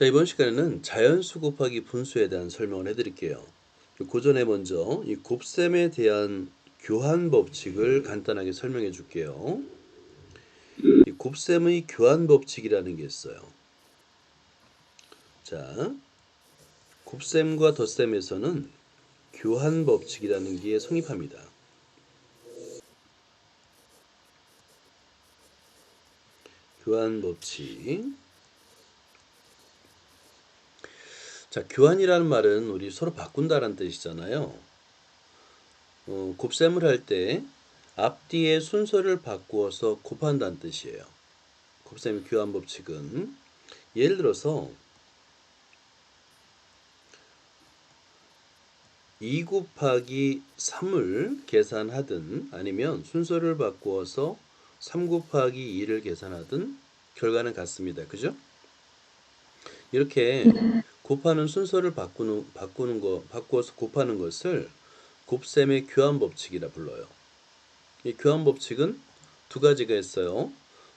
자, 이번 시간에는 자연수 곱하기 분수에 대한 설명을 해드릴게요. 그 전에 먼저 이 곱셈에 대한 교환 법칙을 간단하게 설명해 줄게요. 이 곱셈의 교환 법칙이라는 게 있어요. 자, 곱셈과 덧셈에서는 교환 법칙이라는 게 성립합니다. 교환 법칙. 자, 교환이라는 말은 우리 서로 바꾼다라는 뜻이잖아요. 곱셈을 할 때 앞뒤의 순서를 바꾸어서 곱한다는 뜻이에요. 곱셈의 교환 법칙은 예를 들어서 2 곱하기 3을 계산하든 아니면 순서를 바꾸어서 3 곱하기 2를 계산하든 결과는 같습니다. 그죠? 이렇게 곱하는 순서를 바꾸어서 곱하는 것을 곱셈의 교환 법칙이라 불러요. 이 교환 법칙은 두 가지가 있어요.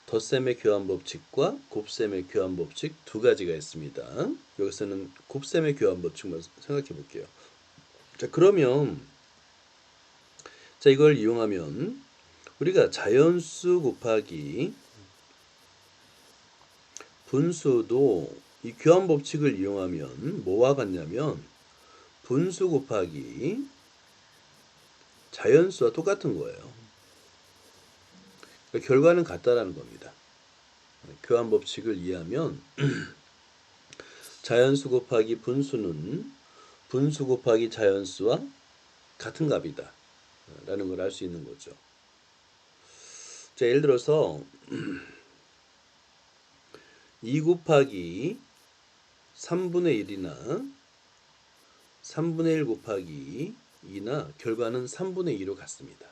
덧셈의 교환 법칙과 곱셈의 교환 법칙 두 가지가 있습니다. 여기서는 곱셈의 교환 법칙만 생각해 볼게요. 자, 그러면 이걸 이용하면 우리가 자연수 곱하기 분수도 이 교환 법칙을 이용하면 뭐와 같냐면 분수 곱하기 자연수와 똑같은 거예요. 그러니까 결과는 같다라는 겁니다. 교환 법칙을 이해하면 자연수 곱하기 분수는 분수 곱하기 자연수와 같은 값이다 라는 걸 알 수 있는 거죠. 자, 예를 들어서 2 곱하기 3분의 1이나 3분의 1 곱하기 2나 결과는 3분의 2로 같습니다.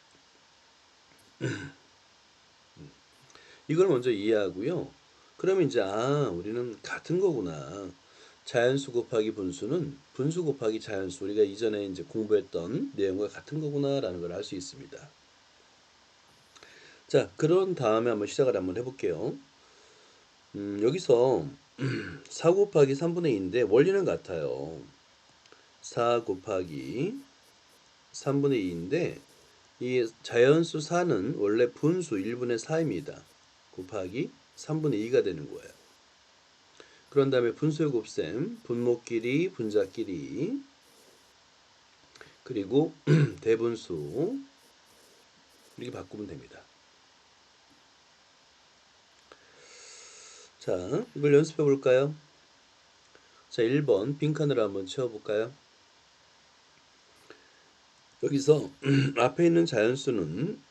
이걸 먼저 이해하고요. 그러면 이제 우리는 같은 거구나. 자연수 곱하기 분수는 분수 곱하기 자연수, 우리가 이전에 이제 공부했던 내용과 같은 거구나라는 걸 알 수 있습니다. 자, 그런 다음에 한번 해볼게요. 여기서 4 곱하기 3분의 2인데 원리는 같아요. 4 곱하기 3분의 2인데 이 자연수 4는 원래 분수 1분의 4입니다. 곱하기 3분의 2가 되는 거예요. 그런 다음에 분수의 곱셈, 분모끼리, 분자끼리, 그리고 대분수 이렇게 바꾸면 됩니다. 자, 이걸 연습해 볼까요? 자, 1번 빈칸으로 한번 채워볼까요? 여기서 앞에 있는 자연수는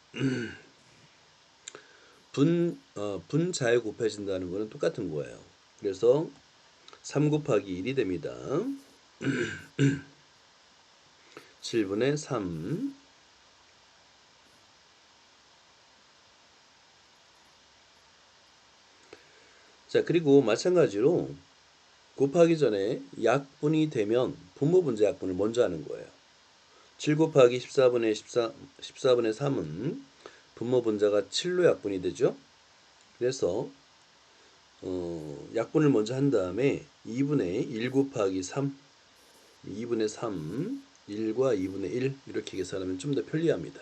분자에 곱해진다는 거는 똑같은 거예요. 그래서 3 곱하기 1이 됩니다. 7분의 3. 자, 그리고 마찬가지로 곱하기 전에 약분이 되면 분모분자 약분을 먼저 하는 거예요. 7 곱하기 14분의 3은 분모분자가 7로 약분이 되죠. 그래서 약분을 먼저 한 다음에 2분의 1 곱하기 3, 2분의 3, 1과 2분의 1 이렇게 계산하면 좀 더 편리합니다.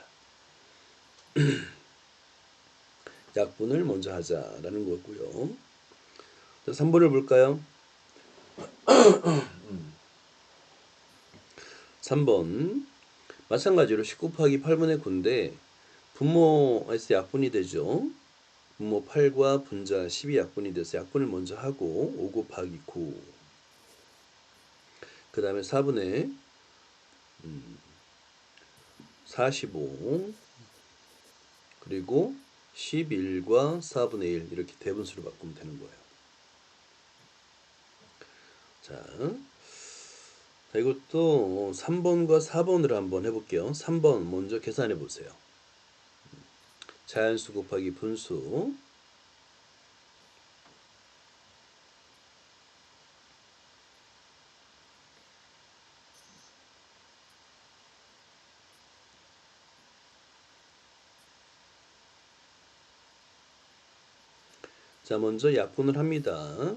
약분을 먼저 하자라는 거고요. 자, 3번을 볼까요? 3번 마찬가지로 10 곱하기 8분의 9인데 분모에서 약분이 되죠. 분모 8과 분자 10이 약분이 돼서 약분을 먼저 하고 5 곱하기 9. 그 다음에 4분의 45 그리고 11과 4분의 1 이렇게 대분수로 바꾸면 되는 거예요. 자, 이것도 3번과 4번으로 한번 해볼게요. 3번 먼저 계산해 보세요. 자연수 곱하기 분수. 자, 먼저 약분을 합니다.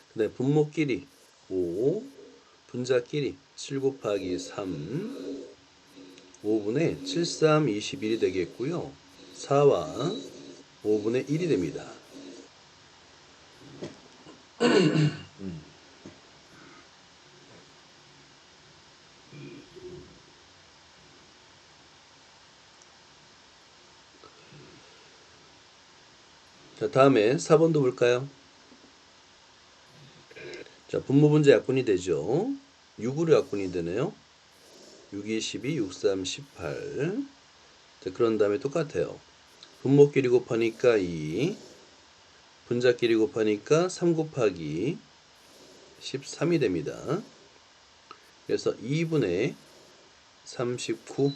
그다음에 분모끼리 5, 분자끼리 7 곱하기 3, 5분의 7, 3, 21이 되겠고요. 4와 5분의 1이 됩니다. 자, 다음에 4번도 볼까요? 자, 분모분자 약분이 되죠. 6으로 약분이 되네요. 6, 2, 12, 6, 3, 18. 자, 그런 다음에 똑같아요. 분모끼리 곱하니까 2, 분자끼리 곱하니까 3 곱하기 13이 됩니다. 그래서 2분의 39.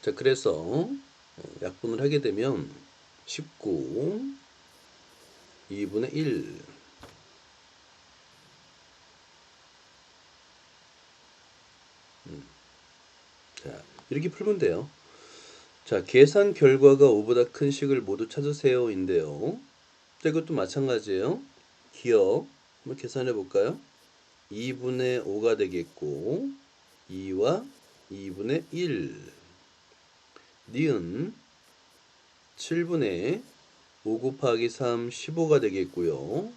자, 그래서 약분을 하게 되면 19, 2분의 1. 자, 이렇게 풀면 돼요. 자, 계산 결과가 5보다 큰 식을 모두 찾으세요 인데요. 자, 이것도 마찬가지예요. 기억 한번 계산해 볼까요? 2분의 5가 되겠고 2와 2분의 1. 니은 7분의 5 곱하기 3, 15가 되겠고요.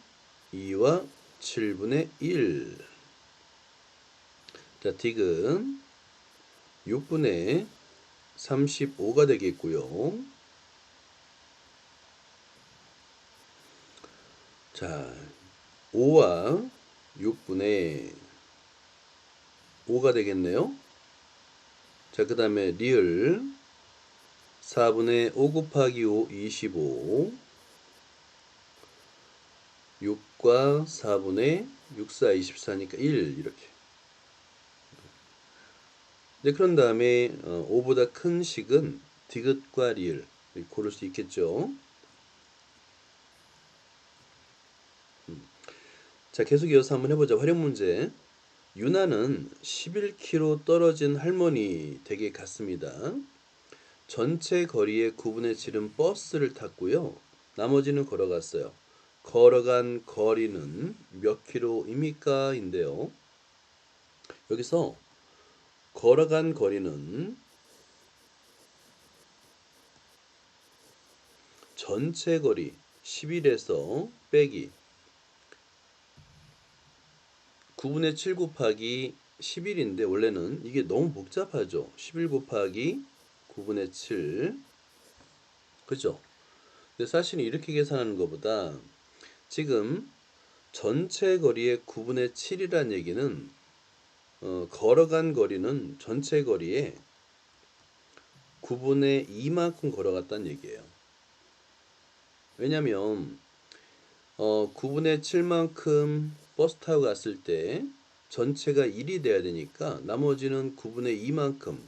2와 7분의 1. 자, 딕은 6분의 35가 되겠고요. 자, 5와 6분의 5가 되겠네요. 자, 그 다음에 리을 4분의 5 곱하기 5, 25. 6과 4분의 6, 4, 24니까 1 이렇게. 네, 그런 다음에 5보다 큰 식은 디귿과 리을 고를 수 있겠죠. 자, 계속 이어서 한번 해보자. 활용 문제. 유나는 11km 떨어진 할머니 댁에 갔습니다. 전체 거리의 9분의 7은 버스를 탔고요. 나머지는 걸어갔어요. 걸어간 거리는 몇 킬로입니까? 인데요. 여기서 걸어간 거리는 전체 거리 11에서 빼기 9분의 7 곱하기 11인데 원래는 이게 너무 복잡하죠. 11 곱하기 9분의 7. 그죠? 근데 사실은 이렇게 계산하는 것보다 지금 전체 거리의 9분의 7이란 얘기는 걸어간 거리는 전체 거리의 9분의 2만큼 걸어갔다는 얘기예요. 왜냐면 9분의 7만큼 버스 타고 갔을 때 전체가 1이 돼야 되니까 나머지는 9분의 2만큼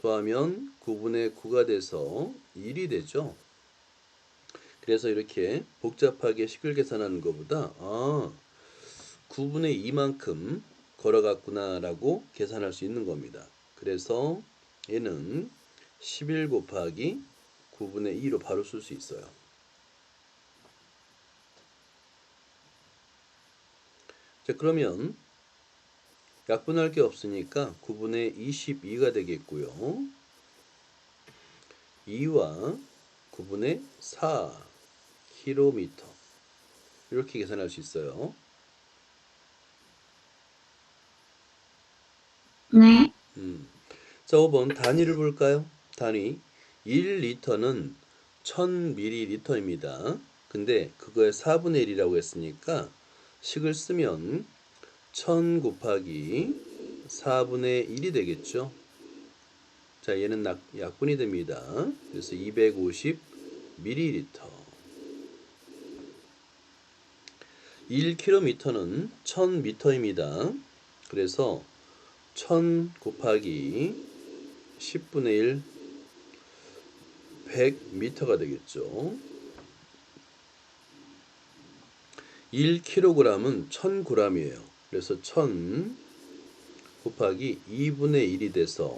더하면 9분의 9가 돼서 1이 되죠. 그래서 이렇게 복잡하게 식을 계산하는 것보다 9분의 2만큼 걸어갔구나 라고 계산할 수 있는 겁니다. 그래서 얘는 11 곱하기 9분의 2로 바로 쓸 수 있어요. 자, 그러면 약분할 게 없으니까 9분의 22가 되겠고요. 2와 9분의 4km 이렇게 계산할 수 있어요. 네. 자, 5번 단위를 볼까요? 단위 1리터는 1000ml입니다. 근데 그거의 4분의 1이라고 했으니까 식을 쓰면 1000 곱하기 4분의 1이 되겠죠. 자, 얘는 약분이 됩니다. 그래서 250ml. 1km는 1000m입니다. 그래서 1000 곱하기 10분의 1 100m가 되겠죠. 1kg은 1000g이에요. 그래서 1000 곱하기 2분의 1이 돼서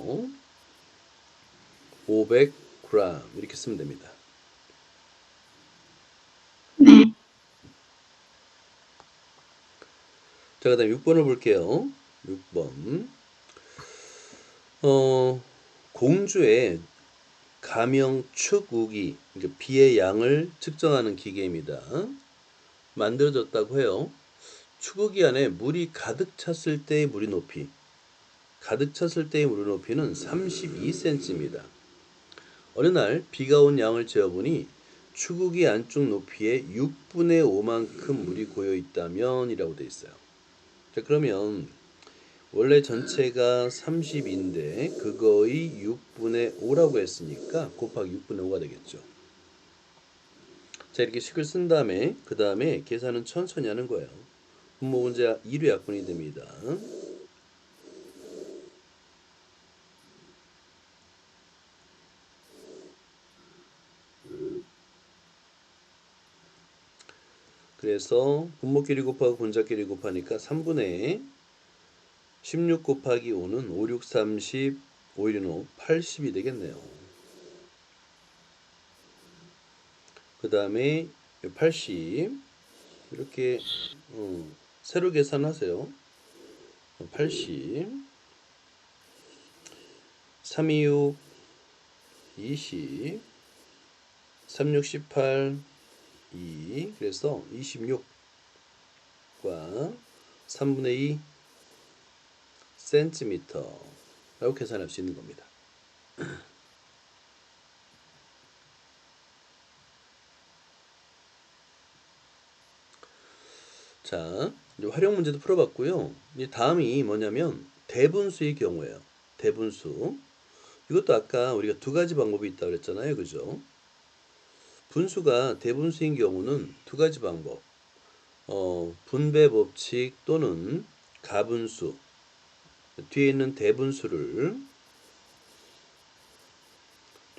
500g 이렇게 쓰면 됩니다. 네. 자, 그 다음 6번을 볼게요. 6번. 공주의 가명 축우기, 그러니까 비의 양을 측정하는 기계입니다. 만들어졌다고 해요. 축우기 안에 물이 가득 찼을 때의 물의 높이. 가득 찼을 때의 물의 높이는 32cm입니다. 어느 날 비가 온 양을 재어보니 축우기 안쪽 높이의 6분의 5만큼 물이 고여 있다면 이라고 되어 있어요. 자, 그러면 원래 전체가 30인데 그거의 6분의 5라고 했으니까 곱하기 6분의 5가 되겠죠. 자, 이렇게 식을 쓴 다음에 그 다음에 계산은 천천히 하는 거예요. 분모 문제 2류 약분이 됩니다. 그래서 분모끼리 곱하고 분자끼리 곱하니까 3분의 16 곱하기 5는 5, 6, 30, 5, 1, 5, 80이 되겠네요. 그 다음에 80 이렇게 세로 계산하세요. 80 3, 2, 6 20 3, 6, 18 2 그래서 26과 3분의 2 센티미터라고 계산할 수 있는 겁니다. 자, 이제 활용 문제도 풀어봤고요. 이제 다음이 뭐냐면 대분수의 경우예요. 대분수. 이것도 아까 우리가 두 가지 방법이 있다고 그랬잖아요. 그죠? 분수가 대분수인 경우는 두 가지 방법. 분배 법칙 또는 가분수. 뒤에 있는 대분수를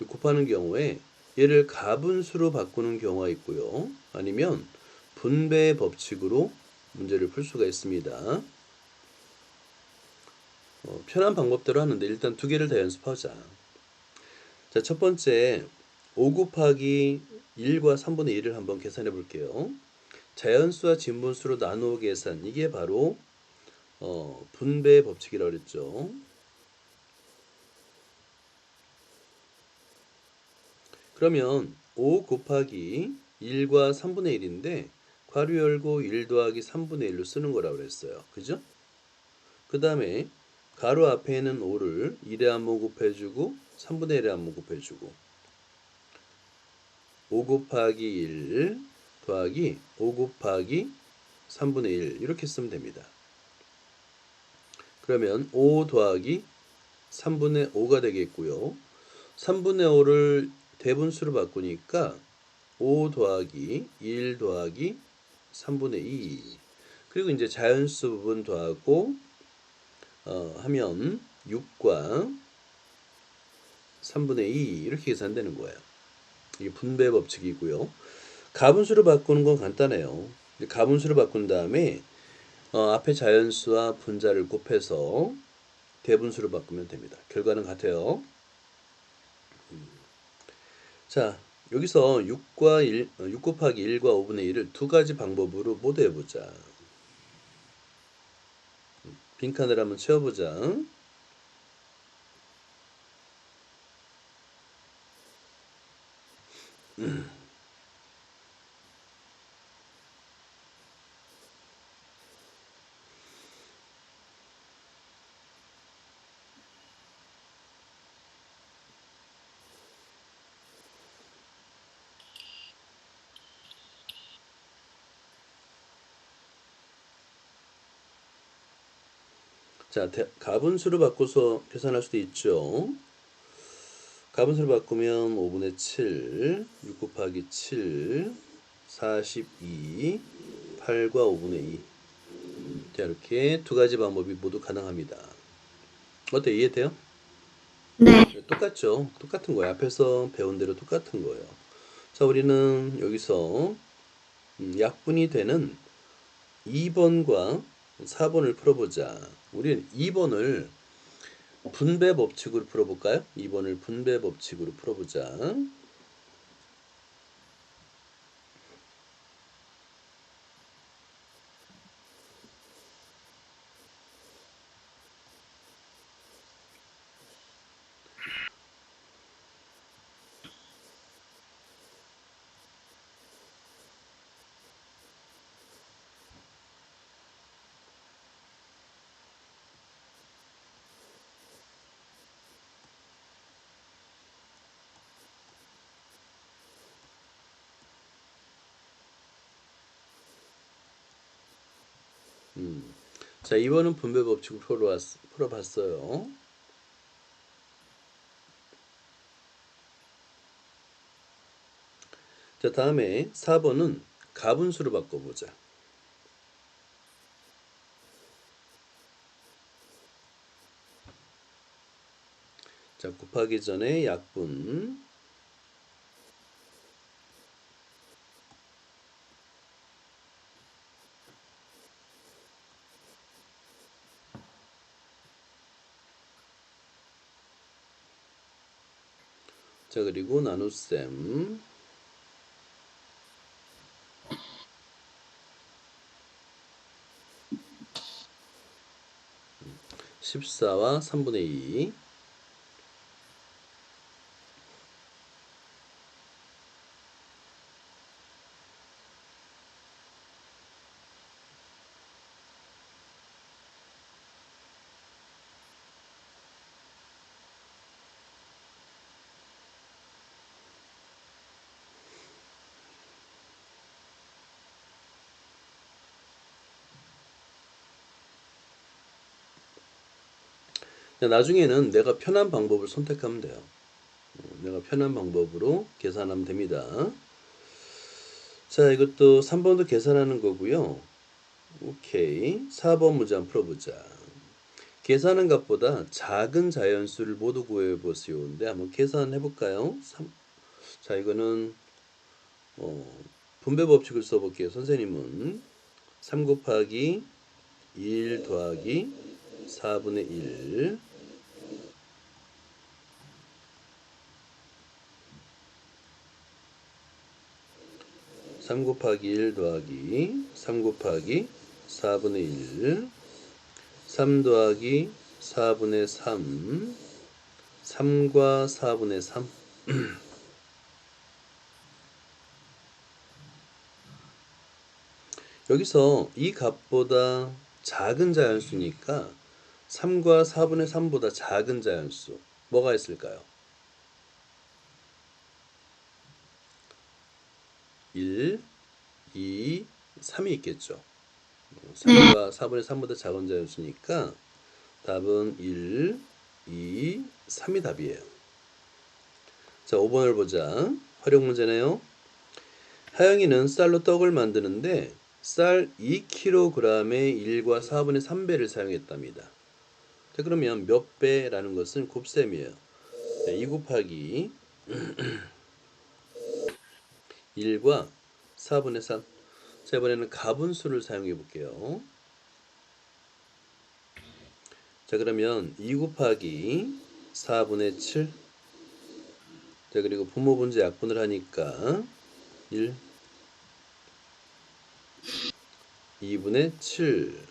곱하는 경우에 얘를 가분수로 바꾸는 경우가 있고요. 아니면 분배 법칙으로 문제를 풀 수가 있습니다. 편한 방법대로 하는데 일단 두 개를 다 연습하자. 자, 첫 번째 5 곱하기 1과 3분의 1을 한번 계산해 볼게요. 자연수와 진분수로 나누어 계산, 이게 바로 분배 법칙이라고 그랬죠. 그러면 5 곱하기 1과 3분의 1인데 괄호 열고 1 더하기 3분의 1로 쓰는 거라고 그랬어요. 그죠? 그 다음에 가로 앞에 있는 5를 1에 한번 곱해주고 3분의 1에 한번 곱해주고 5 곱하기 1 더하기 5 곱하기 3분의 1 이렇게 쓰면 됩니다. 그러면 5 더하기 3분의 5가 되겠고요. 3분의 5를 대분수로 바꾸니까 5 더하기 1 더하기 3분의 2 그리고 이제 자연수 부분 더하고 하면 6과 3분의 2 이렇게 계산되는 거예요. 이게 분배 법칙이고요. 가분수로 바꾸는 건 간단해요. 가분수로 바꾼 다음에 앞에 자연수와 분자를 곱해서 대분수로 바꾸면 됩니다. 결과는 같아요. 자, 여기서 6 곱하기 1과 5분의 1을 두 가지 방법으로 모두 해보자. 빈칸을 한번 채워보자. 자, 가분수로 바꿔서 계산할 수도 있죠. 가분수로 바꾸면 5분의 7, 6 곱하기 7, 42, 8과 5분의 2. 자, 이렇게 두 가지 방법이 모두 가능합니다. 어때? 이해돼요? 네. 똑같죠? 똑같은 거예요. 앞에서 배운 대로 똑같은 거예요. 자, 우리는 여기서 약분이 되는 2번과 4번을 풀어보자. 우리는 2번을 분배 법칙으로 풀어볼까요? 2번을 분배 법칙으로 풀어보자. 자, 2번은 분배 법칙으로 풀어봤어요. 자, 다음에 4번은 가분수로 바꿔보자. 자, 곱하기 전에 약분. 자, 그리고 나눗셈. 14와 3분의 2. 나중에는 내가 편한 방법을 선택하면 돼요. 내가 편한 방법으로 계산하면 됩니다. 자, 이것도 3번도 계산하는 거고요. 오케이. 4번 문제 한번 풀어보자. 계산한 값보다 작은 자연수를 모두 구해보시오인데 한번 계산해 볼까요? 자, 이거는 분배 법칙을 써볼게요. 선생님은 3 곱하기 1 더하기 4분의 1 3 곱하기 1 더하기 3 곱하기 4분의 1 3 더하기 4분의 3 3과 4분의 3 여기서 이 값보다 작은 자연수니까 3과 4분의 3보다 작은 자연수 뭐가 있을까요? 1, 2, 3이 있겠죠. 3과 4분의 3보다 작은 자연수니까 답은 1, 2, 3이 답이에요. 자, 5번을 보자. 활용 문제네요. 하영이는 쌀로 떡을 만드는데 쌀 2kg에 1과 4분의 3배를 사용했답니다. 자, 그러면 몇 배라는 것은 곱셈이에요. 자, 2 곱하기 1과 4분의 3. 자, 이번에는 가분수를 사용해 볼게요. 자, 그러면 2 곱하기 4분의 7. 자, 그리고 분모분자 약분을 하니까 1, 2분의 7,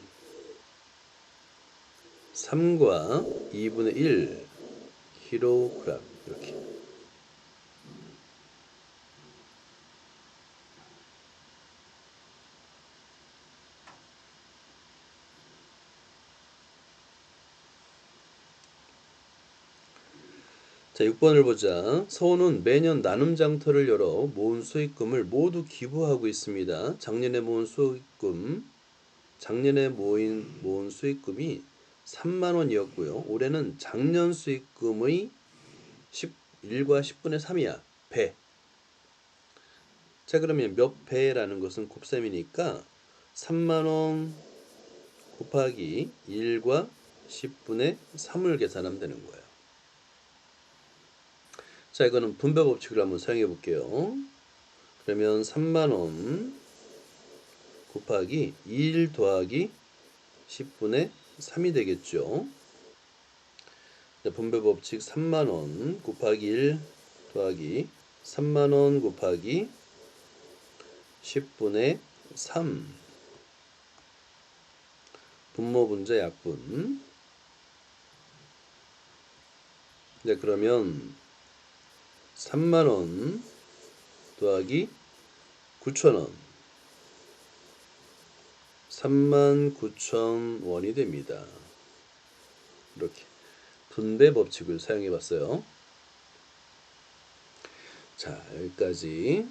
3과 2분의 1 kg 이렇게. 자, 6번을 보자. 서훈은 매년 나눔 장터를 열어 모은 수익금을 모두 기부하고 있습니다. 작년에 모은 수익금이 3만 원이었고요. 올해는 작년 수익금의 1과 10분의 3이야. 배. 자, 그러면 몇 배라는 것은 곱셈이니까 3만 원 곱하기 1과 10분의 3을 계산하면 되는 거예요. 자, 이거는 분배 법칙을 한번 사용해 볼게요. 그러면 3만 원 곱하기 1 더하기 10분의 3이 되겠죠. 자, 분배 법칙 3만원 곱하기 1 더하기 3만원 곱하기 10분의 3 분모 분자 약분. 네, 그러면 3만원 더하기 9천원 39,000원이 됩니다. 이렇게 분배 법칙을 사용해 봤어요. 자, 여기까지